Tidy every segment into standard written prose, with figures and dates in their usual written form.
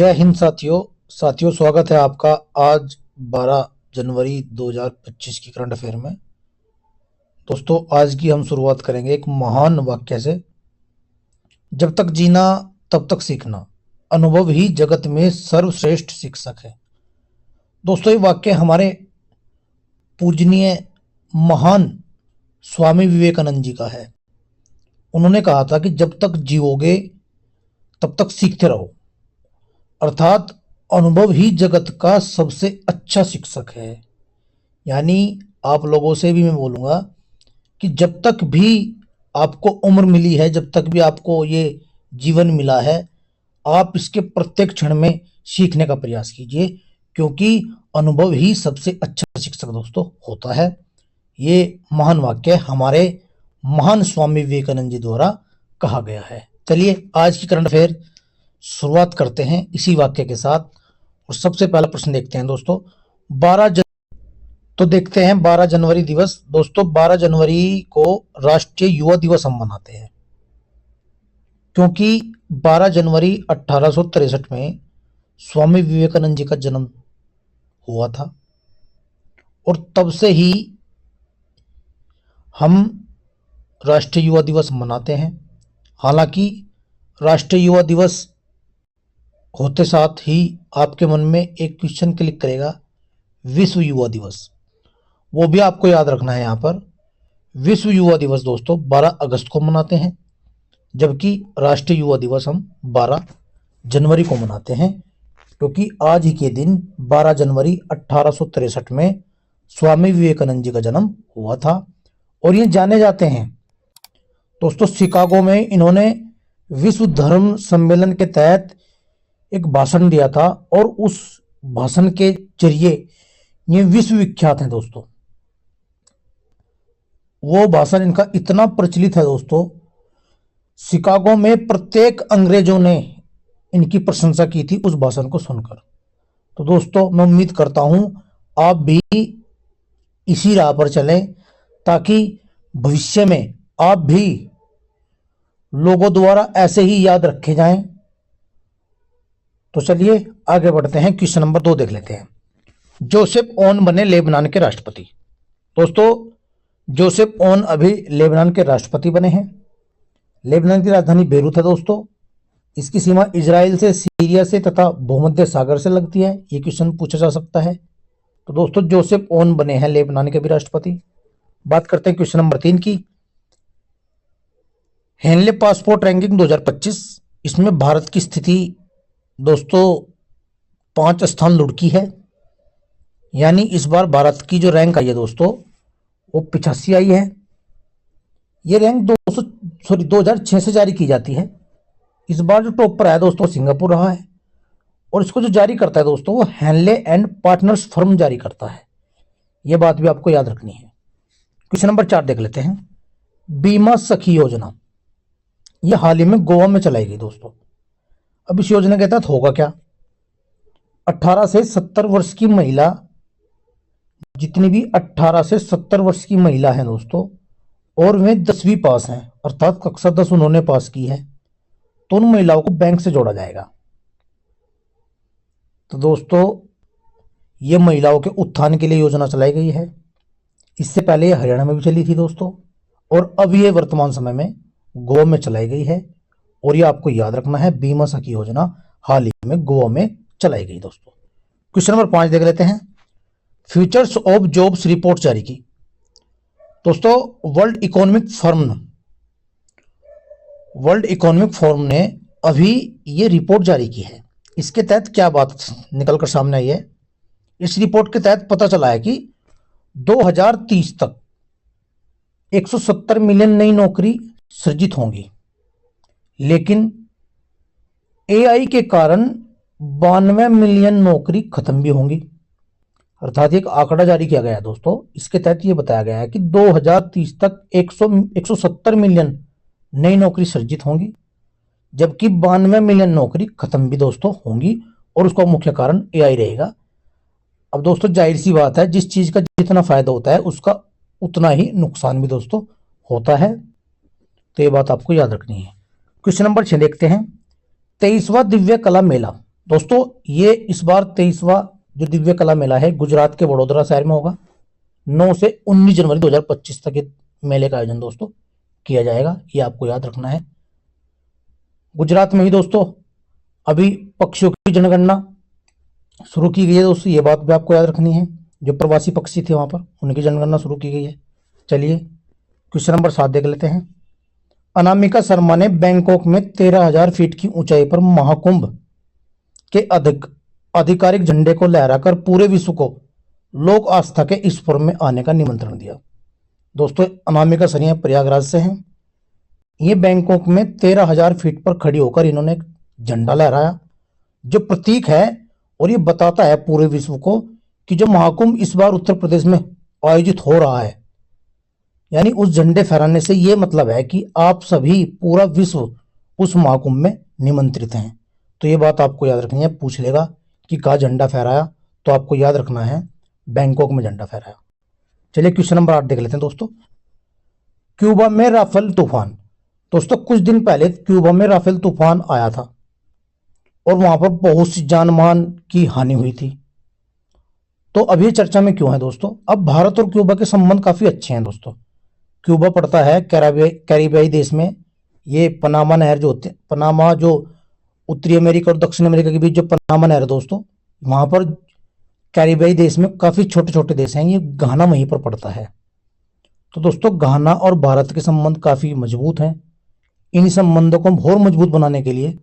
जय हिंद साथियों स्वागत है आपका आज 12 जनवरी 2025 की करंट अफेयर में। दोस्तों आज की हम शुरुआत करेंगे एक महान वाक्य से। जब तक जीना तब तक सीखना, अनुभव ही जगत में सर्वश्रेष्ठ शिक्षक है। दोस्तों ये वाक्य हमारे पूजनीय महान स्वामी विवेकानंद जी का है। उन्होंने कहा था कि जब तक जीओगे तब तक सीखते रहो, अर्थात अनुभव ही जगत का सबसे अच्छा शिक्षक है। यानी आप लोगों से भी मैं बोलूँगा कि जब तक भी आपको उम्र मिली है, जब तक भी आपको ये जीवन मिला है, आप इसके प्रत्येक क्षण में सीखने का प्रयास कीजिए, क्योंकि अनुभव ही सबसे अच्छा शिक्षक दोस्तों होता है। ये महान वाक्य हमारे महान स्वामी विवेकानंद जी द्वारा कहा गया है। चलिए आज की करंट अफेयर शुरुआत करते हैं इसी वाक्य के साथ। और सबसे पहला प्रश्न देखते हैं दोस्तों, 12 जनवरी दिवस। दोस्तों 12 जनवरी को राष्ट्रीय युवा दिवस हम मनाते हैं, क्योंकि 12 जनवरी 1863 में स्वामी विवेकानंद जी का जन्म हुआ था और तब से ही हम राष्ट्रीय युवा दिवस मनाते हैं। हालांकि राष्ट्रीय युवा दिवस होते साथ ही आपके मन में एक क्वेश्चन क्लिक करेगा, विश्व युवा दिवस। वो भी आपको याद रखना है। यहाँ पर विश्व युवा दिवस दोस्तों 12 अगस्त को मनाते हैं, जबकि राष्ट्रीय युवा दिवस हम 12 जनवरी को मनाते हैं, क्योंकि आज ही के दिन 12 जनवरी 1863 में स्वामी विवेकानंद जी का जन्म हुआ था। और ये जाने जाते हैं दोस्तों, शिकागो में इन्होंने विश्व धर्म सम्मेलन के तहत एक भाषण दिया था और उस भाषण के जरिए ये विश्व विख्यात हैं दोस्तों। वो भाषण इनका इतना प्रचलित है दोस्तों, शिकागो में प्रत्येक अंग्रेजों ने इनकी प्रशंसा की थी उस भाषण को सुनकर। तो दोस्तों मैं उम्मीद करता हूं आप भी इसी राह पर चलें, ताकि भविष्य में आप भी लोगों द्वारा ऐसे ही याद रखे जाएं। तो चलिए आगे बढ़ते हैं, क्वेश्चन नंबर 2 देख लेते हैं। जोसेफ ओन बने लेबनान के राष्ट्रपति। दोस्तों जोसेफ ओन अभी लेबनान के राष्ट्रपति बने हैं। लेबनान की राजधानी बेरूत है दोस्तों। इसकी सीमा इजराइल से, सीरिया से तथा भूमध्य सागर से लगती है। ये क्वेश्चन पूछा जा सकता है। तो दोस्तों जोसेफ ओन बने हैं लेबनान के भी राष्ट्रपति। बात करते हैं क्वेश्चन नंबर 3 की। हेनले पासपोर्ट रैंकिंग 2025, इसमें भारत की स्थिति दोस्तों 5 स्थान लुढ़की है। यानी इस बार भारत की जो रैंक आई है दोस्तों वो 85 आई है। ये रैंक 2006 से जारी की जाती है। इस बार जो टॉप पर है दोस्तों सिंगापुर रहा है, और इसको जो जारी करता है दोस्तों वो हेनले एंड पार्टनर्स फर्म जारी करता है। ये बात भी आपको याद रखनी है। क्वेश्चन नंबर 4 देख लेते हैं। बीमा सखी योजना, ये हाल ही में गोवा में चलाई गई दोस्तों। अब इस योजना के तहत होगा क्या? 18 से 70 वर्ष की महिला, जितनी भी 18 से 70 वर्ष की महिला है दोस्तों, और वे 10वीं पास हैं, अर्थात कक्षा 10 उन्होंने पास की है, तो उन महिलाओं को बैंक से जोड़ा जाएगा। तो दोस्तों ये महिलाओं के उत्थान के लिए योजना चलाई गई है। इससे पहले ये हरियाणा में भी चली थी दोस्तों, और अब ये वर्तमान समय में गोवा में चलाई गई है। और ये आपको याद रखना है, बीमा सखी योजना हाल ही में गोवा में चलाई गई दोस्तों। क्वेश्चन नंबर 5 देख लेते हैं। फ्यूचर्स ऑफ जॉब्स रिपोर्ट जारी की। दोस्तों वर्ल्ड इकोनॉमिक फोरम ने अभी ये रिपोर्ट जारी की है। इसके तहत क्या बात निकलकर सामने आई है? इस रिपोर्ट के तहत पता चला है कि 2030 तक 170 मिलियन नई नौकरी सृजित होंगी, लेकिन एआई के कारण 92 मिलियन नौकरी खत्म भी होंगी। अर्थात एक आंकड़ा जारी किया गया है दोस्तों। इसके तहत ये बताया गया है कि 2030 तक 170 मिलियन नई नौकरी सृजित होंगी, जबकि 92 मिलियन नौकरी खत्म भी दोस्तों होंगी, और उसका मुख्य कारण एआई रहेगा। अब दोस्तों जाहिर सी बात है, जिस चीज का जितना फायदा होता है उसका उतना ही नुकसान भी दोस्तों होता है। तो ये बात आपको याद रखनी है। क्वेश्चन नंबर 6 देखते हैं। 23वां दिव्य कला मेला दोस्तों ये इस बार 23वां जो दिव्य कला मेला है गुजरात के वडोदरा शहर में होगा। 9 से 19 जनवरी 2025 तक ये मेले का आयोजन दोस्तों किया जाएगा, ये आपको याद रखना है। गुजरात में ही दोस्तों अभी पक्षियों की जनगणना शुरू की गई है दोस्तों, ये बात भी आपको याद रखनी है। जो प्रवासी पक्षी थे वहां पर उनकी जनगणना शुरू की गई है। चलिए क्वेश्चन नंबर 7 देख लेते हैं। अनामिका शर्मा ने बैंकॉक में 13,000 फीट की ऊंचाई पर महाकुंभ के आधिकारिक झंडे को लहराकर पूरे विश्व को लोक आस्था के इस पर्व में आने का निमंत्रण दिया। दोस्तों अनामिका शर्मा प्रयागराज से हैं। ये बैंकॉक में 13,000 फीट पर खड़ी होकर इन्होंने एक झंडा लहराया जो प्रतीक है और ये बताता है पूरे विश्व को कि जो महाकुंभ इस बार उत्तर प्रदेश में आयोजित हो रहा है, यानी उस झंडे फहराने से ये मतलब है कि आप सभी पूरा विश्व उस महाकुंभ में निमंत्रित हैं। तो ये बात आपको याद रखनी है। पूछ लेगा कि कहाँ झंडा फहराया, तो आपको याद रखना है बैंकॉक में झंडा फहराया। चलिए क्वेश्चन नंबर 8 देख लेते हैं दोस्तों। क्यूबा में राफेल तूफान। दोस्तों कुछ दिन पहले क्यूबा में राफेल तूफान आया था और वहां पर बहुत सी जान मान की हानि हुई थी। तो अब ये चर्चा में क्यों है दोस्तों? अब भारत और क्यूबा के संबंध काफी अच्छे हैं दोस्तों। क्यूबा पड़ता है कैरिबियाई देश में। ये पनामा नहर जो होती है, पनामा जो उत्तरी अमेरिका और दक्षिण अमेरिका के बीच जो पनामा नहर है दोस्तों, वहां पर कैरिबियाई देश में काफी छोटे छोटे देश हैं। ये घाना वहीं पर पड़ता है। तो दोस्तों घाना और भारत के संबंध काफी मजबूत हैं। इन संबंधों को और मजबूत बनाने के लिए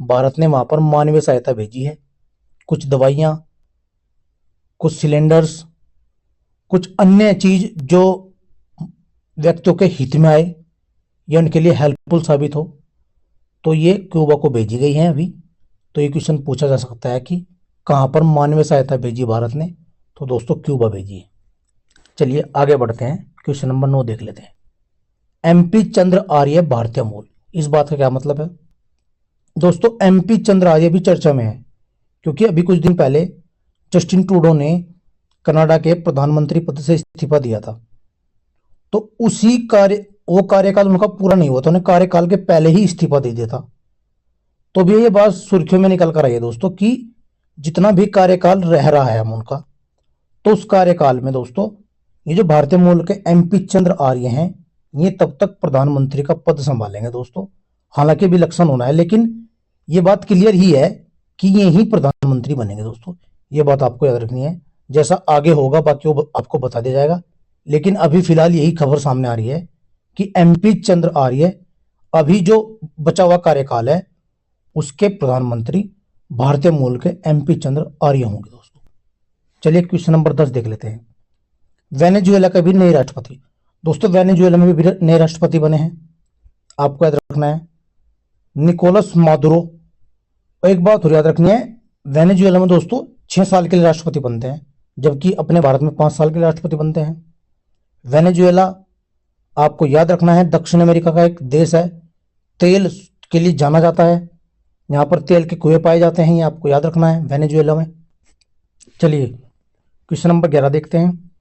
भारत ने वहां पर मानवीय सहायता भेजी है। कुछ दवाइयां, कुछ सिलेंडर्स, कुछ अन्य चीज जो व्यक्तियों के हित में आए या उनके लिए हेल्पफुल साबित हो, तो ये क्यूबा को भेजी गई है अभी। तो ये क्वेश्चन पूछा जा सकता है कि कहां पर मानवीय सहायता भेजी भारत ने? तो दोस्तों क्यूबा भेजी है। चलिए आगे बढ़ते हैं, क्वेश्चन नंबर 9 देख लेते हैं। एमपी चंद्र आर्य भारतीय मूल, इस बात का क्या मतलब है? दोस्तों एमपी चंद्र आर्य भी चर्चा में है क्योंकि अभी कुछ दिन पहले जस्टिन ट्रूडो ने कनाडा के प्रधानमंत्री पद से इस्तीफा दिया था। तो उसी वो कार्यकाल उनका पूरा नहीं हुआ था, उन्हें कार्यकाल के पहले ही इस्तीफा दे दिया था। तो भी ये बात सुर्खियों में निकल कर आई है दोस्तों कि जितना भी कार्यकाल रह रहा है हम उनका, तो उस कार्यकाल में दोस्तों ये जो भारतीय मूल के एमपी चंद्र आर्य हैं, ये तब तक प्रधानमंत्री का पद संभालेंगे दोस्तों। हालांकि भी इलेक्शन होना है, लेकिन ये बात क्लियर ही है कि ये ही प्रधानमंत्री बनेंगे दोस्तों। ये बात आपको याद रखनी है। जैसा आगे होगा बाकी वो आपको बता दिया जाएगा, लेकिन अभी फिलहाल यही खबर सामने आ रही है कि एमपी चंद्र आर्य अभी जो बचा हुआ कार्यकाल है उसके प्रधानमंत्री भारतीय मूल के एमपी चंद्र आर्य होंगे दोस्तों। चलिए क्वेश्चन नंबर 10 देख लेते हैं। वेनेजुएला के भी नए राष्ट्रपति। दोस्तों वेनेजुएला में भी नए राष्ट्रपति बने हैं, आपको याद रखना है निकोलस मादुरो। एक बात और याद रखनी है, वेनेजुएला में दोस्तों 6 साल के लिए राष्ट्रपति बनते हैं, जबकि अपने भारत में 5 साल के लिए राष्ट्रपति बनते हैं। वेनेजुएला आपको याद रखना है दक्षिण अमेरिका का एक देश है, तेल के लिए जाना जाता है, यहाँ पर तेल के कुएं पाए जाते हैं, ये आपको याद रखना है वेनेजुएला में। चलिए क्वेश्चन नंबर 11 देखते हैं।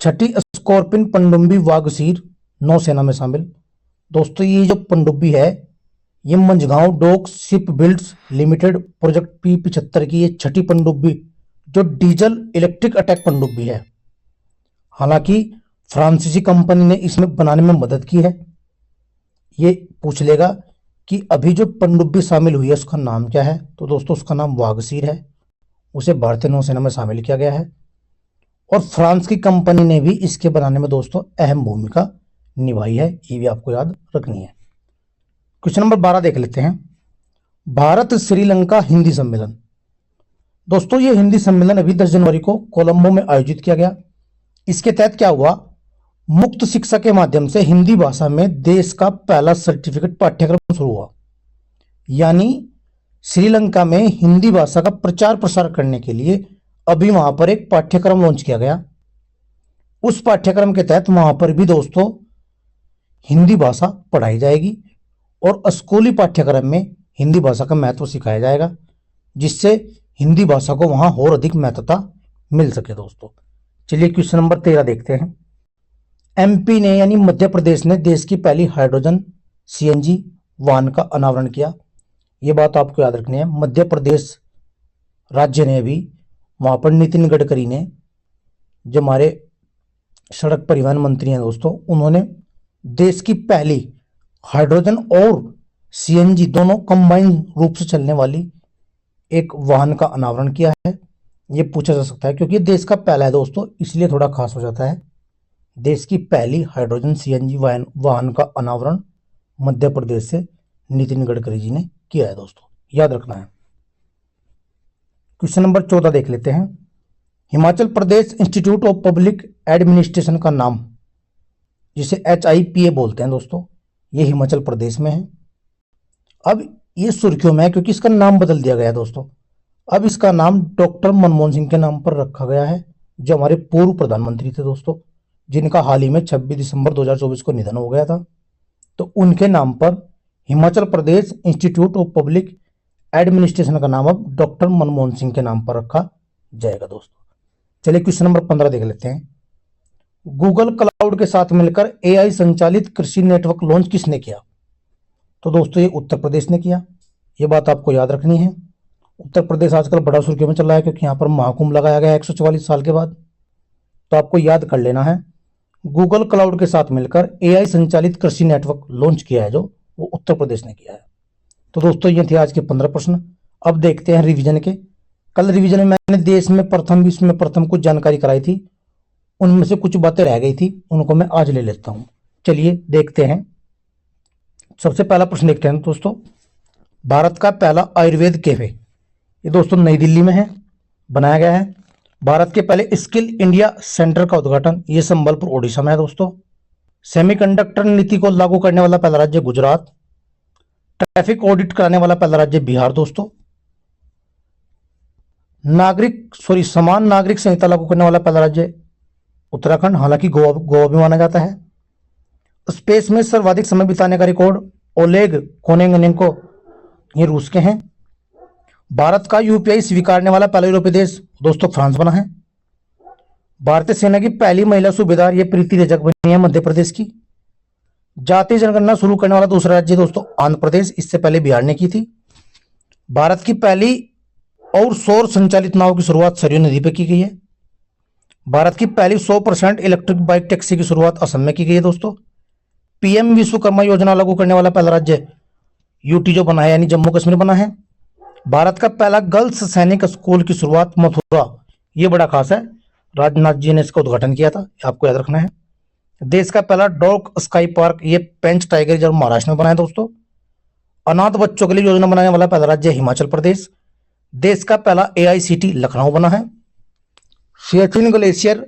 छठी स्कॉर्पियन पनडुब्बी वागसीर नौसेना में शामिल। दोस्तों ये जो पनडुब्बी है ये Mazagon dock ship builds limited project P75 की ये छठी पनडुब्बी जो डीजल इलेक्ट्रिक अटैक पनडुब्बी है। हालांकि फ्रांसीसी कंपनी ने इसमें बनाने में मदद की है। ये पूछ लेगा कि अभी जो पनडुब्बी शामिल हुई है उसका नाम क्या है? तो दोस्तों उसका नाम वागसीर है, उसे भारतीय नौसेना में शामिल किया गया है और फ्रांस की कंपनी ने भी इसके बनाने में दोस्तों अहम भूमिका निभाई है, ये भी आपको याद रखनी है। क्वेश्चन नंबर 12 देख लेते हैं। भारत श्रीलंका हिंदी सम्मेलन। दोस्तों ये हिंदी सम्मेलन अभी 10 जनवरी को कोलंबो में आयोजित किया गया। इसके तहत क्या हुआ, मुक्त शिक्षा के माध्यम से हिंदी भाषा में देश का पहला सर्टिफिकेट पाठ्यक्रम शुरू हुआ। यानी श्रीलंका में हिंदी भाषा का प्रचार प्रसार करने के लिए अभी वहां पर एक पाठ्यक्रम लॉन्च किया गया। उस पाठ्यक्रम के तहत वहां पर भी दोस्तों हिंदी भाषा पढ़ाई जाएगी और स्कूली पाठ्यक्रम में हिंदी भाषा का महत्व सिखाया जाएगा, जिससे हिंदी भाषा को वहां और अधिक महत्वता मिल सके दोस्तों। चलिए क्वेश्चन नंबर 13 देखते हैं। एमपी ने यानी मध्य प्रदेश ने देश की पहली हाइड्रोजन सीएनजी वाहन का अनावरण किया। यह बात आपको याद रखनी है। मध्य प्रदेश राज्य ने अभी, वहां पर नितिन गडकरी ने, जो हमारे सड़क परिवहन मंत्री हैं दोस्तों, उन्होंने देश की पहली हाइड्रोजन और सीएनजी दोनों कंबाइन रूप से चलने वाली एक वाहन का अनावरण किया है। ये पूछा जा सकता है क्योंकि देश का पहला है दोस्तों, इसलिए थोड़ा खास हो जाता है। देश की पहली हाइड्रोजन सीएनजी वाहन का अनावरण मध्य प्रदेश से नितिन गडकरी जी ने किया है दोस्तों, याद रखना है। क्वेश्चन नंबर 14 देख लेते हैं। Himachal Pradesh institute of public administration का नाम, जिसे HIPA बोलते हैं दोस्तों, ये हिमाचल प्रदेश में है। अब ये सुर्खियों में है क्योंकि इसका नाम बदल दिया गया है दोस्तों। अब इसका नाम डॉक्टर मनमोहन सिंह के नाम पर रखा गया है, जो हमारे पूर्व प्रधानमंत्री थे दोस्तों, जिनका हाल ही में 26 दिसंबर 2024 को निधन हो गया था। तो उनके नाम पर Himachal Pradesh institute of public administration का नाम अब डॉक्टर मनमोहन सिंह के नाम पर रखा जाएगा दोस्तों। चलिए क्वेश्चन नंबर 15 देख लेते हैं। गूगल क्लाउड के साथ मिलकर AI संचालित कृषि नेटवर्क लॉन्च किसने किया? तो दोस्तों ये उत्तर प्रदेश ने किया। ये बात आपको याद रखनी है। उत्तर प्रदेश आजकल बड़ा सुर्खियों में चल रहा है क्योंकि यहाँ पर महाकुंभ लगाया गया 144 साल के बाद। तो आपको याद कर लेना है, गूगल क्लाउड के साथ मिलकर AI संचालित कृषि नेटवर्क लॉन्च किया है, जो वो उत्तर प्रदेश ने किया है। तो दोस्तों ये थे आज के 15 प्रश्न। अब देखते हैं रिवीजन के। कल रिवीजन में मैंने देश में प्रथम, विश्व में प्रथम कुछ जानकारी कराई थी, उनमें से कुछ बातें रह गई थी, उनको मैं आज ले लेता हूं। चलिए देखते हैं। सबसे पहला प्रश्न देखते हैं दोस्तों। भारत का पहला आयुर्वेद कैफे, ये दोस्तों नई दिल्ली में है, बनाया गया है। भारत के पहले स्किल इंडिया सेंटर का उद्घाटन, ये संबलपुर ओडिशा में है दोस्तों। सेमीकंडक्टर नीति को लागू करने वाला पहला राज्य गुजरात। ट्रैफिक ऑडिट कराने वाला पहला राज्य बिहार दोस्तों। समान नागरिक संहिता लागू करने वाला पहला राज्य उत्तराखंड, हालांकि गोवा भी माना जाता है। स्पेस में सर्वाधिक समय बिताने का रिकॉर्ड ओलेग कोनेंगनेंको, ये रूस के हैं। भारत का UPI स्वीकारने वाला पहला यूरोपीय देश दोस्तों फ्रांस बना है। भारतीय सेना की पहली महिला सूबेदार ये प्रीति रजक बनी है, मध्य प्रदेश की। जातीय जनगणना शुरू करने वाला दूसरा राज्य दोस्तों आंध्र प्रदेश, इससे पहले बिहार ने की थी। भारत की पहली और सौर संचालित नाव की शुरुआत सरयू नदी पर की गई है। भारत की पहली 100% इलेक्ट्रिक बाइक टैक्सी की शुरुआत असम में की गई है दोस्तों। PM विश्वकर्मा योजना लागू करने वाला पहला राज्य UT जो बना है, यानी जम्मू कश्मीर बना है। भारत का पहला गर्ल्स सैनिक स्कूल की शुरुआत मथुरा, ये बड़ा खास है, राजनाथ जी ने इसका उद्घाटन किया था, आपको याद रखना है। देश का पहला डॉग स्काई पार्क, ये पेंच टाइगर रिजर्व महाराष्ट्र में बना है दोस्तों। अनाथ बच्चों के लिए योजना बनाने वाला पहला राज्य हिमाचल प्रदेश। देश का पहला AICT लखनऊ बना है। सियाचिन ग्लेशियर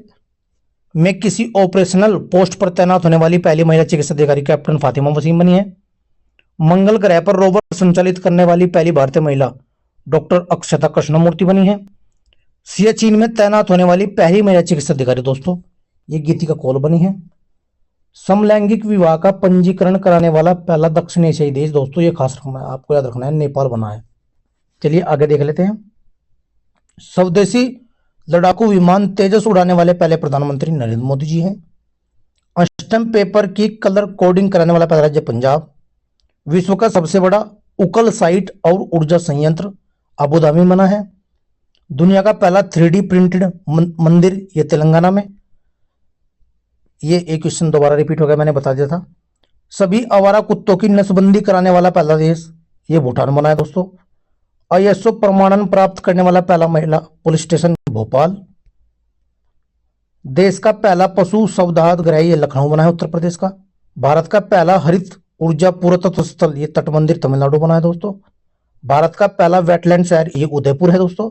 में किसी ऑपरेशनल पोस्ट पर तैनात होने वाली पहली महिला चिकित्सा अधिकारी कैप्टन फातिमा वसीम बनी है। मंगल ग्रह पर रोवर संचालित करने वाली पहली भारतीय महिला डॉक्टर अक्षता कृष्णमूर्ति बनी है। सियाचिन में तैनात होने वाली पहली महिला चिकित्सा अधिकारी दोस्तों ये गीतिका कौल बनी है। समलैंगिक विवाह का पंजीकरण कराने वाला पहला दक्षिण एशियाई देश दोस्तों, ये खास रखना है, आपको याद रखना है, नेपाल बना है। चलिए आगे देख लेते हैं। स्वदेशी लड़ाकू विमान तेजस उड़ाने वाले पहले प्रधानमंत्री नरेंद्र मोदी जी हैं। स्टैम्प पेपर की कलर कोडिंग कराने वाला पहला राज्य पंजाब। विश्व का सबसे बड़ा उकल साइट और ऊर्जा संयंत्र अबू धाबी में बना है। दुनिया का पहला 3D प्रिंटेड मंदिर ये तेलंगाना में। ये एक क्वेश्चन दोबारा रिपीट हो गया, मैंने बता दिया था। सभी आवारा कुत्तों की नसबंदी कराने वाला पहला देश ये भूटान बना है दोस्तों। ISO प्रमाणन प्राप्त करने वाला पहला महिला पुलिस स्टेशन भोपाल। देश का पहला पशु संवर्धन गृह ये लखनऊ बना है, उत्तर प्रदेश का। भारत का पहला हरित ऊर्जा पुरातत्व स्थल ये तट मंदिर तमिलनाडु बना है दोस्तों। भारत का पहला वेटलैंड शहर ये उदयपुर है दोस्तों।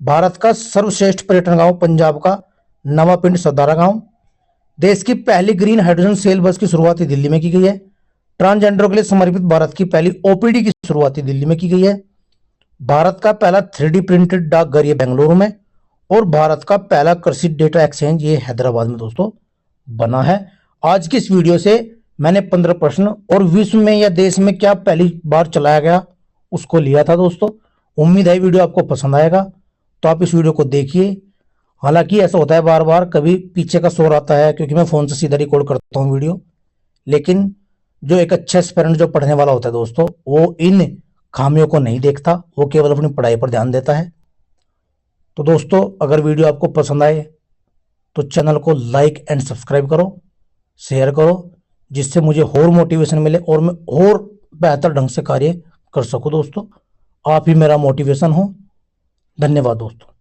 भारत का सर्वश्रेष्ठ पर्यटन गांव पंजाब का नवापिंड सदारा गांव। देश की पहली ग्रीन हाइड्रोजन सेल बस की शुरुआत दिल्ली में की गई है। ट्रांसजेंडरों के लिए समर्पित भारत की पहली OPD की शुरुआत दिल्ली में की गई है। भारत का पहला 3D प्रिंटेड डाकघर ये बेंगलुरु में। और भारत का पहला कृषि डेटा एक्सचेंज ये हैदराबाद में दोस्तों बना है। आज की इस वीडियो से मैंने 15 प्रश्न और विश्व में या देश में क्या पहली बार चलाया गया उसको लिया था दोस्तों। उम्मीद है वीडियो आपको पसंद आएगा, तो आप इस वीडियो को देखिए। हालांकि ऐसा होता है बार बार, कभी पीछे का शोर आता है क्योंकि मैं फोन से सीधा रिकॉर्ड करता हूँ वीडियो, लेकिन जो एक अच्छा एस्पिरेंट जो पढ़ने वाला होता है दोस्तों, वो इन खामियों को नहीं देखता, वो केवल अपनी पढ़ाई पर ध्यान देता है। तो दोस्तों, अगर वीडियो आपको पसंद आए तो चैनल को लाइक एंड सब्सक्राइब करो, शेयर करो, जिससे मुझे और मोटिवेशन मिले और मैं और बेहतर ढंग से कार्य कर सकूं। दोस्तों, आप ही मेरा मोटिवेशन हो। धन्यवाद दोस्तों।